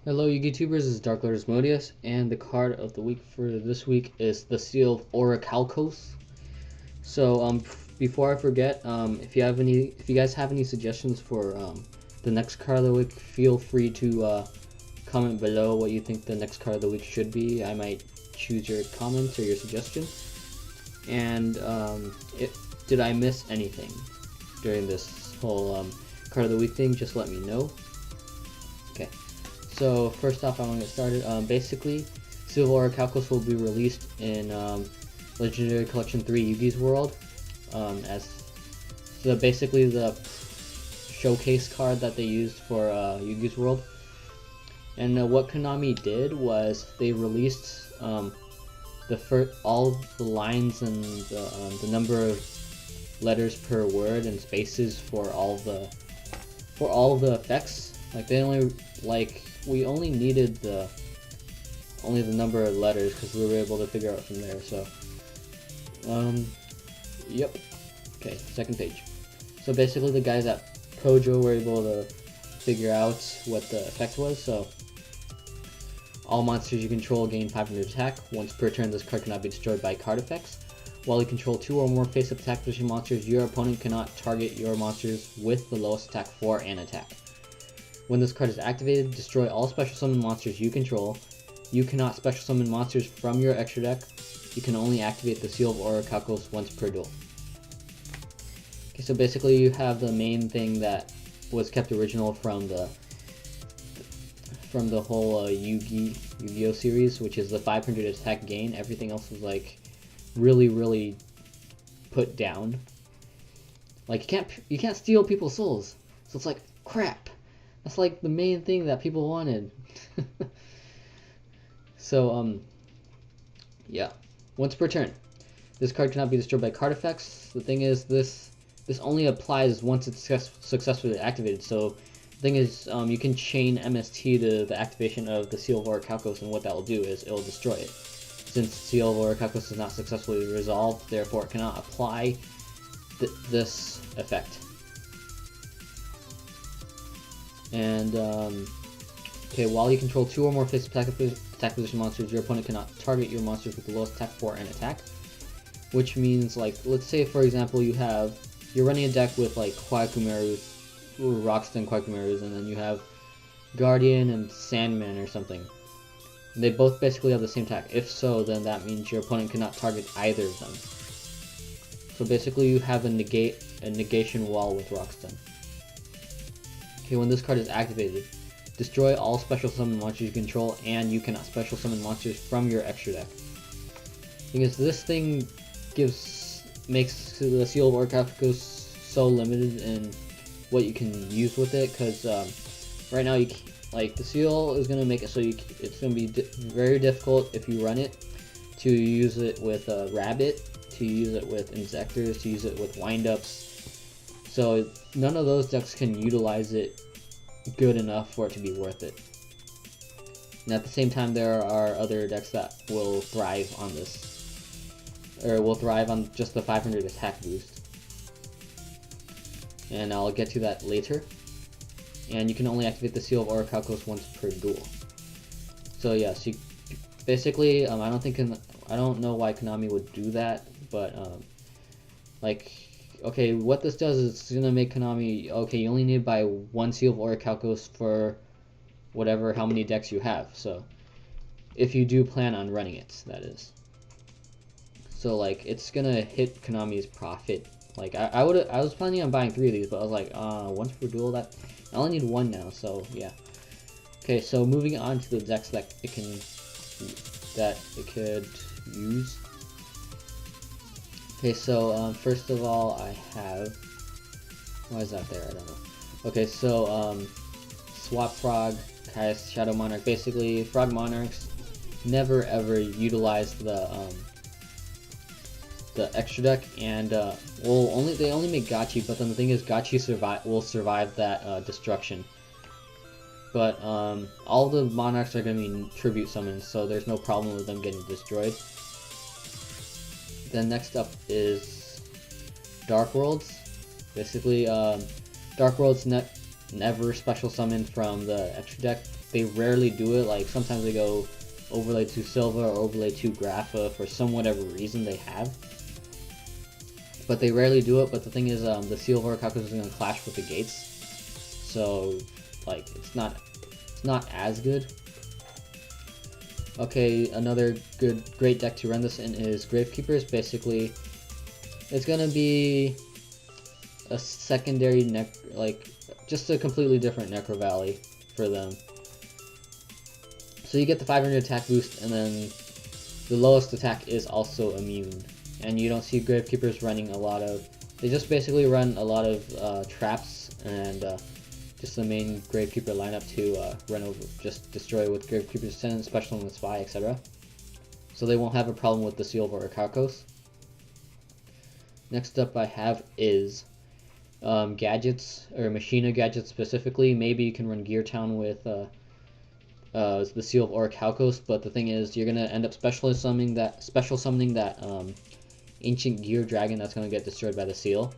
Hello YouTubers, this is Darklord.Asmodeus, and the card of the week for this week is the Seal of Orichalcos. So before I forget, if you guys have any suggestions for the next card of the week, feel free to comment below what you think the next card of the week should be. I might choose your comment or your suggestion. And did I miss anything during this whole card of the week thing? Just let me know. Okay. So first off, I want to get started. Basically, Seal of Orichalcos will be released in Legendary Collection 3 Yu-Gi's World, so basically the showcase card that they used for Yu-Gi's World. And what Konami did was they released all the lines and the number of letters per word and spaces for all the effects. Like we only needed the number of letters because we were able to figure out from there. So yep. Okay, second page. So basically the guys at Kojo were able to figure out what the effect was. So all monsters you control gain 500 attack. Once per turn, this card cannot be destroyed by card effects. While you control 2 or more face-up attack position monsters, your opponent cannot target your monsters with the lowest attack for an attack. When this card is activated, destroy all special summon monsters you control. You cannot special summon monsters from your extra deck. You can only activate the Seal of Orichalcos once per duel. Okay, so basically you have the main thing that was kept original from the whole Yu-Gi-Oh series, which is the 500 attack gain. Everything else was like really put down. Like you can't steal people's souls. So it's like crap. That's like the main thing that people wanted. So yeah. Once per turn, this card cannot be destroyed by card effects. The thing is, this only applies once it's successfully activated. So the thing is, you can chain MST to the activation of the Seal of Orichalcos, and what that will do is it will destroy it. Since Seal of Orichalcos is not successfully resolved, therefore it cannot apply this effect. And okay, while you control 2 or more face attack position monsters, your opponent cannot target your monsters with the lowest attack for an attack. Which means, like, let's say for example you're running a deck with like Kwaikumerus, Rockstone Kwaikumerus, and then you have Guardian and Sandman or something. They both basically have the same attack. If so, then that means your opponent cannot target either of them. So basically you have a negation wall with Rockstone. Okay, when this card is activated, destroy all special summon monsters you control, and you cannot special summon monsters from your extra deck. Because this thing makes the Seal of Orichalcos so limited in what you can use with it, because right now the seal is gonna make it so it's gonna be very difficult if you run it to use it with Rabbit, to use it with Insectors, to use it with Windups. So none of those decks can utilize it good enough for it to be worth it. And at the same time, there are other decks that will thrive on this, or will thrive on just the 500 attack boost. And I'll get to that later. And you can only activate the Seal of Orichalcos once per duel. So yeah, so basically, I don't know why Konami would do that, but okay, what this does is it's gonna make Konami, okay, you only need to buy 1 Seal of Orichalcos for how many decks you have. So if you do plan on running it, that is. So like it's gonna hit Konami's profit. Like I was planning on buying 3 of these, but I was like, once per duel, I only need 1 now. So yeah. Okay, so moving on to the decks that it could use. Okay, so first of all, I have, why is that there? I don't know. Okay, so Swap Frog, Kai's Shadow Monarch. Basically, Frog Monarchs never ever utilize the extra deck, and they only make Gachi, but then the thing is, Gachi will survive that destruction. But all the Monarchs are going to be tribute summons, so there's no problem with them getting destroyed. Then next up is Dark Worlds. Basically, Dark Worlds never special summon from the extra deck. they rarely do it. Like sometimes they go overlay to Silva or overlay to Grapha for some whatever reason they have. But they rarely do it. But the thing is, the Seal of Orichalcos is going to clash with the gates, so like it's not as good. Okay, another great deck to run this in is Gravekeepers. Basically, it's gonna be a secondary just a completely different Necro Valley for them. So you get the 500 attack boost, and then the lowest attack is also immune. And you don't see Gravekeepers running a lot of. They just basically run a lot of traps and just the main Gravekeeper lineup to run over, just destroy with Gravekeeper's 10, Special with Spy, etc. So they won't have a problem with the Seal of Orichalcos. Next up I have is gadgets, or Machina gadgets specifically. Maybe you can run Gear Town with the Seal of Orichalcos, but the thing is, you're gonna end up special summoning that ancient Gear Dragon that's gonna get destroyed by the Seal.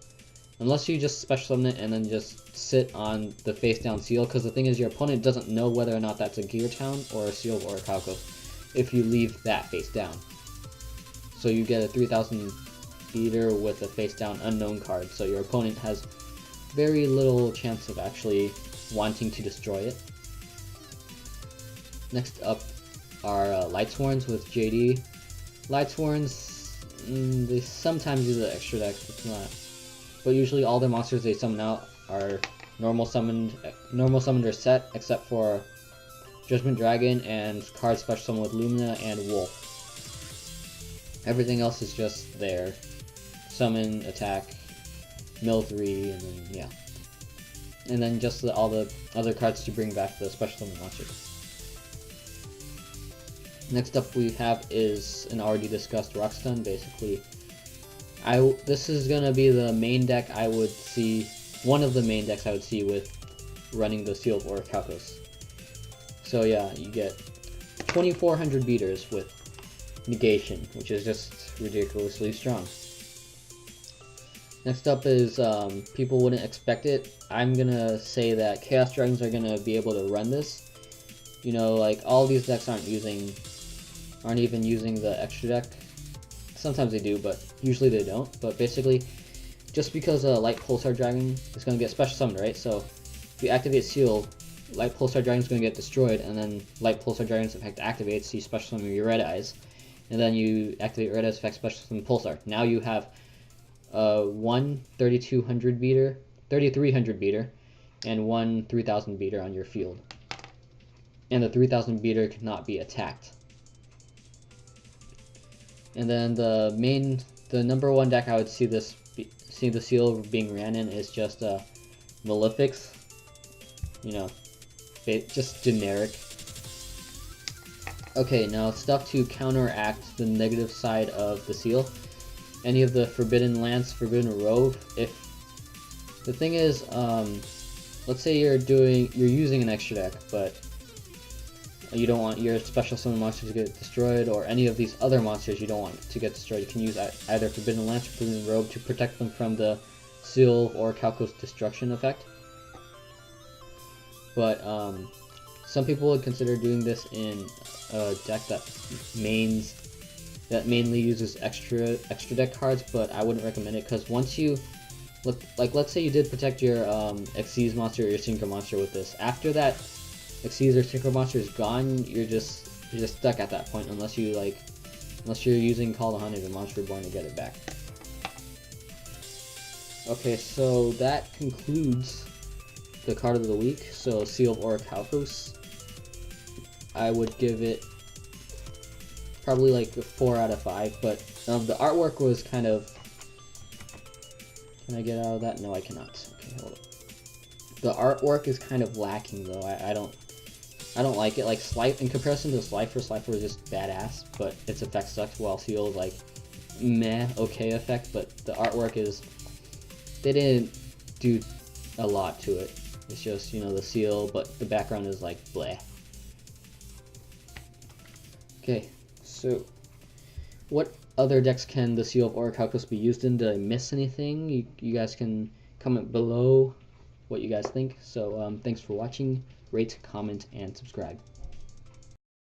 Unless you just special summon it and then just sit on the face down Seal, because the thing is, your opponent doesn't know whether or not that's a Gear Town or a Seal of Orichalcos if you leave that face down. So you get a 3000 beater with a face down unknown card, so your opponent has very little chance of actually wanting to destroy it. Next up are Lightsworns with JD. Lightsworns, they sometimes use the extra deck, it's not. But usually all their monsters they summon out are normal summoned or set, except for Judgment Dragon and cards special summon with Lumina and Wolf. Everything else is just there. Summon, attack, mill 3, and then yeah. And then just all the other cards to bring back the special summon monsters. Next up we have is an already discussed Rockstun. Basically, this is gonna be the main deck I would see, one of the main decks I would see with running the Seal of Orichalcos. So yeah, you get 2400 beaters with negation, which is just ridiculously strong. Next up is, people wouldn't expect it. I'm gonna say that Chaos Dragons are gonna be able to run this. You know, like all these decks aren't even using the extra deck. Sometimes they do, but usually they don't. But basically, just because a Light Pulsar Dragon is gonna get special summoned, right? So if you activate Seal, Light Pulsar Dragon is gonna get destroyed, and then Light Pulsar Dragon's effect activates, so you special summon your Red Eyes, and then you activate Red Eyes effect special summon Pulsar. Now you have one 3200 beater, 3300 beater, and one 3000 beater on your field. And the 3000 beater cannot be attacked. And then the number one deck I would see the Seal being ran in is just Malefics. You know, just generic. Okay, now stuff to counteract the negative side of the Seal. Any of the Forbidden Lance, Forbidden Robe. If the thing is, let's say you're using an extra deck, but you don't want your special summon monsters to get destroyed, or any of these other monsters you don't want to get destroyed. You can use either Forbidden Lance or Forbidden Robe to protect them from the Seal or Orichalcos destruction effect. But some people would consider doing this in a deck that mainly uses extra deck cards, but I wouldn't recommend it, because once you let's say you did protect your Xyz monster or your Synchro monster with this. After that Xyz or Synchro monster is gone, you're just stuck at that point, unless you're using Call the Hunted and Monster Reborn to get it back. Okay, so that concludes the card of the week. So Seal of Orichalcos, I would give it probably like a 4 out of 5, but the artwork was kind of... Can I get out of that? No, I cannot. Okay, hold up. The artwork is kind of lacking, though. I don't like it. Like, in comparison to Slifer is just badass, but its effect sucks, while Seal is like, meh, okay effect, but the artwork is... They didn't do a lot to it. It's just, you know, the Seal, but the background is like, bleh. Okay, so what other decks can the Seal of Orichalcos be used in? Did I miss anything? You guys can comment below. what you guys think. So thanks for watching. Rate, comment, and subscribe.